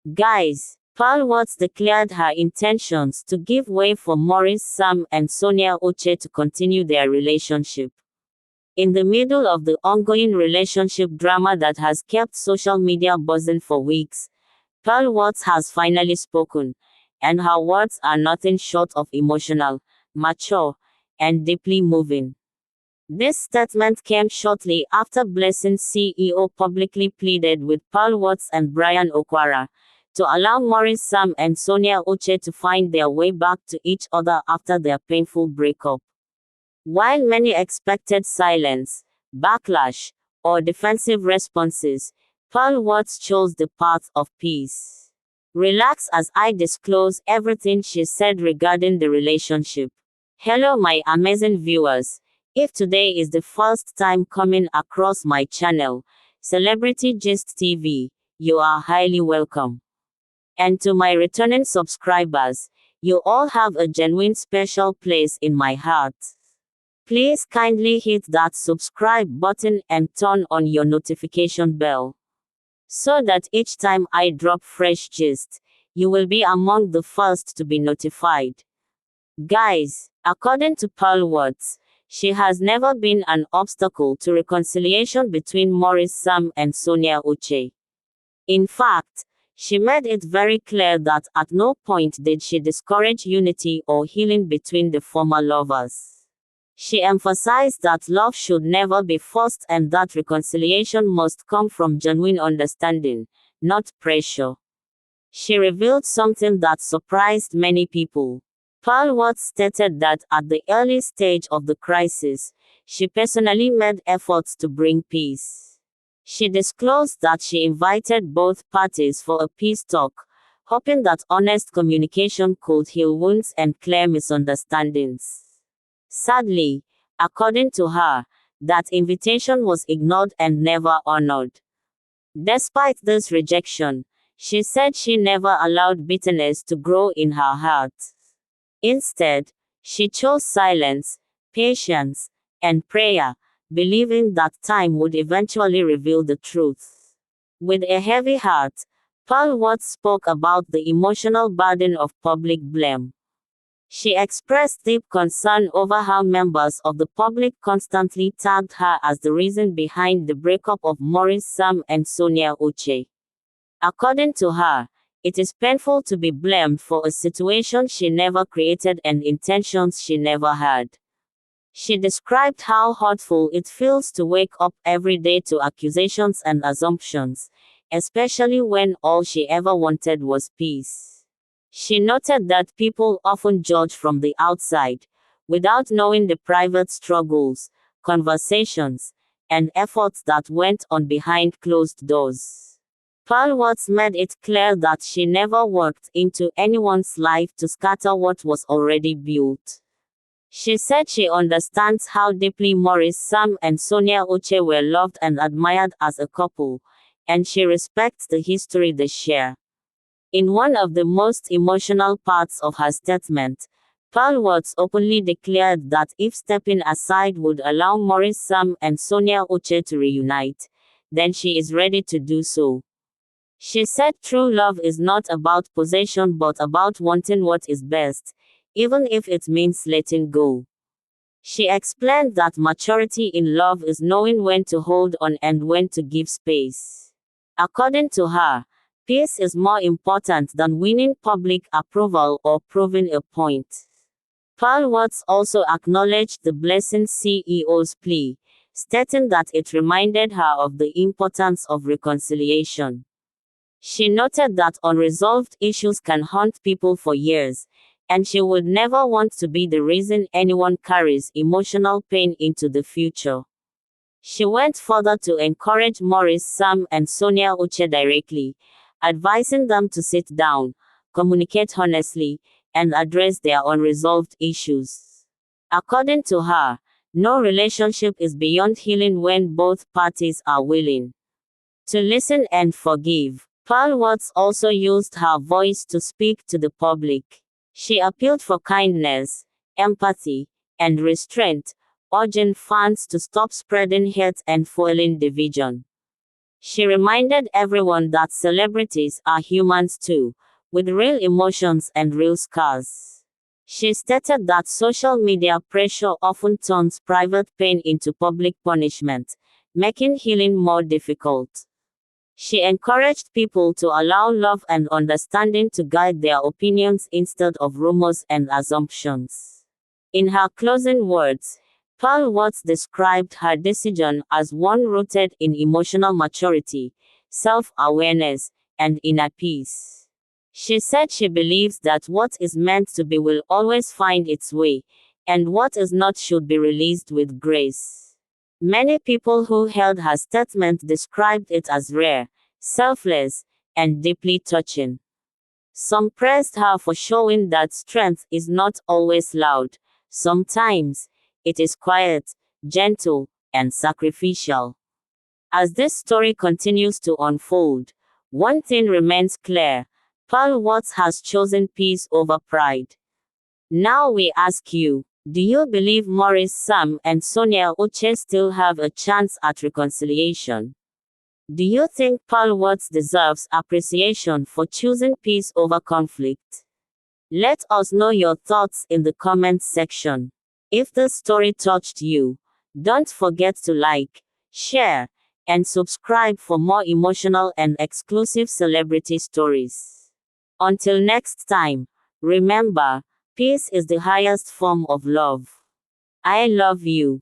Guys, Pearl Watts declared her intentions to give way for Maurice Sam and Sonia Uche to continue their relationship. In the middle of the ongoing relationship drama that has kept social media buzzing for weeks, Pearl Watts has finally spoken, and her words are nothing short of emotional, mature, and deeply moving. This statement came shortly after Blessing CEO publicly pleaded with Pearl Watts and Brian Okwara to allow Maurice Sam and Sonia Uche to find their way back to each other after their painful breakup. While many expected silence, backlash, or defensive responses, Pearl Watts chose the path of peace. Relax as I disclose everything she said regarding the relationship. Hello my amazing viewers. If today is the first time coming across my channel, Celebrity Gist TV, you are highly welcome. And to my returning subscribers, you all have a genuine special place in my heart. Please kindly hit that subscribe button and turn on your notification bell, so that each time I drop fresh gist, you will be among the first to be notified. Guys, according to Pearl Watts, she has never been an obstacle to reconciliation between Maurice Sam and Sonia Uche. In fact, she made it very clear that at no point did she discourage unity or healing between the former lovers. She emphasized that love should never be forced and that reconciliation must come from genuine understanding, not pressure. She revealed something that surprised many people. Pearl Watts stated that at the early stage of the crisis, she personally made efforts to bring peace. She disclosed that she invited both parties for a peace talk, hoping that honest communication could heal wounds and clear misunderstandings. Sadly, according to her, that invitation was ignored and never honored. Despite this rejection, she said she never allowed bitterness to grow in her heart. Instead, she chose silence, patience, and prayer, believing that time would eventually reveal the truth. With a heavy heart, Pearl Watts spoke about the emotional burden of public blame. She expressed deep concern over how members of the public constantly tagged her as the reason behind the breakup of Maurice Sam and Sonia Uche. According to her, it is painful to be blamed for a situation she never created and intentions she never had. She described how hurtful it feels to wake up every day to accusations and assumptions, especially when all she ever wanted was peace. She noted that people often judge from the outside, without knowing the private struggles, conversations, and efforts that went on behind closed doors. Pearl Watts made it clear that she never worked into anyone's life to scatter what was already built. She said she understands how deeply Maurice Sam and Sonia Uche were loved and admired as a couple, and she respects the history they share. In one of the most emotional parts of her statement, Pearl Watts openly declared that if stepping aside would allow Maurice Sam and Sonia Uche to reunite, then she is ready to do so. She said true love is not about possession but about wanting what is best, even if it means letting go. She explained that maturity in love is knowing when to hold on and when to give space. According to her, peace is more important than winning public approval or proving a point. Pearl Watts also acknowledged the Blessing CEO's plea, stating that it reminded her of the importance of reconciliation. She noted that unresolved issues can haunt people for years, and she would never want to be the reason anyone carries emotional pain into the future. She went further to encourage Maurice Sam and Sonia Uche directly, advising them to sit down, communicate honestly, and address their unresolved issues. According to her, no relationship is beyond healing when both parties are willing to listen and forgive. Pearl Watts also used her voice to speak to the public. She appealed for kindness, empathy, and restraint, urging fans to stop spreading hate and fueling division. She reminded everyone that celebrities are humans too, with real emotions and real scars. She stated that social media pressure often turns private pain into public punishment, making healing more difficult. She encouraged people to allow love and understanding to guide their opinions instead of rumors and assumptions. In her closing words, Pearl Watts described her decision as one rooted in emotional maturity, self-awareness, and inner peace. She said she believes that what is meant to be will always find its way, and what is not should be released with grace. Many people who held her statement described it as rare, selfless, and deeply touching. Some praised her for showing that strength is not always loud. Sometimes, it is quiet, gentle, and sacrificial. As this story continues to unfold, one thing remains clear: Pearl Watts has chosen peace over pride. Now we ask you, do you believe Maurice Sam and Sonia Uche still have a chance at reconciliation? Do you think Pearl Watts deserves appreciation for choosing peace over conflict? Let us know your thoughts in the comments section. If this story touched you, don't forget to like, share, and subscribe for more emotional and exclusive celebrity stories. Until next time, remember, peace is the highest form of love. I love you.